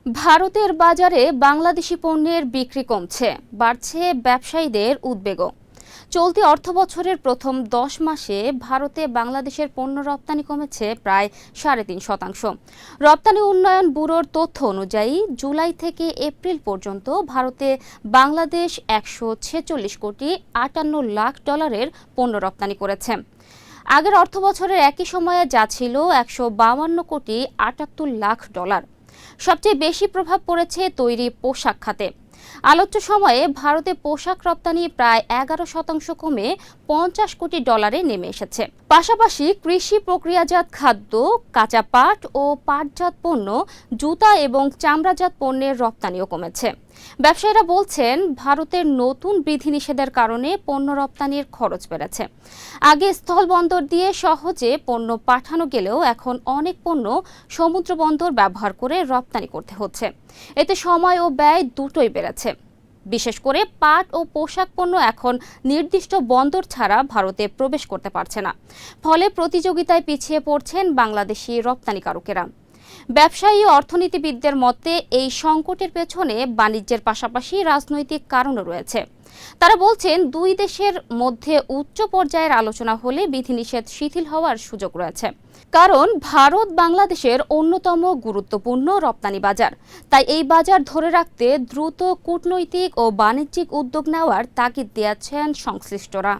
ভারতের বাজারে বাংলাদেশি পণ্যের বিক্রি কমছে, বাড়ছে ব্যবসায়ীদের উদ্বেগও। চলতি অর্থবছরের প্রথম 10 মাসে ভারতে বাংলাদেশের পণ্য রপ্তানি কমেছে প্রায় 3.5%। রপ্তানি উন্নয়ন ব্যুরোর তথ্য অনুযায়ী জুলাই থেকে এপ্রিল পর্যন্ত ভারতে বাংলাদেশ 146 কোটি 58 লাখ ডলারের পণ্য রপ্তানি করেছে। আগের অর্থবছরের একই সময়ে যা ছিল 152 কোটি 78 লাখ ডলার। সবচেয়ে বেশি প্রভাব পড়েছে তৈরি পোশাক খাতে। আলোচ্য সময়ে ভারতে পোশাক রপ্তানি প্রায় 11% কমে 50 কোটি ডলারে নেমে এসেছে। পাশাপাশি কৃষি প্রক্রিয়াজাত খাদ্য, কাঁচা পাট ও পাটজাত পণ্য, জুতা এবং চামড়াজাত পণ্যের রপ্তানিও কমেছে। ব্যবসায়ীরা বলছেন, ভারতের নতুন বিধিনিষেধের কারণে পণ্য রপ্তানির খরচ বেড়েছে। আগে স্থলবন্দর দিয়ে সহজে পণ্য পাঠানো গেলেও এখন অনেক পণ্য সমুদ্র বন্দর ব্যবহার করে রপ্তানি করতে হচ্ছে। এতে সময় ও ব্যয় দুটোই বেড়েছে। বিশেষ করে পাট ও পোশাক পণ্য এখন নির্দিষ্ট বন্দর ছাড়া ভারতে প্রবেশ করতে পারছে না। ফলে প্রতিযোগিতায় পিছিয়ে পড়ছেন বাংলাদেশি রপ্তানিকারকেরা। ব্যবসায়ী ও অর্থনীতিবিদদের মতে এই সংকটের পেছনে বাণিজ্যের পাশাপাশি রাজনৈতিক কারণও রয়েছে। তারা বলছেন, দুই দেশের মধ্যে উচ্চ পর্যায়ের আলোচনা হলে বিধিনিষেধ শিথিল হওয়ার সুযোগ রয়েছে। কারণ ভারত বাংলাদেশের অন্যতম গুরুত্বপূর্ণ রপ্তানি বাজার। তাই এই বাজার ধরে রাখতে দ্রুত কূটনৈতিক ও বাণিজ্যিক উদ্যোগ নেওয়ার তাগিদ দিয়েছেন সংশ্লিষ্টরা।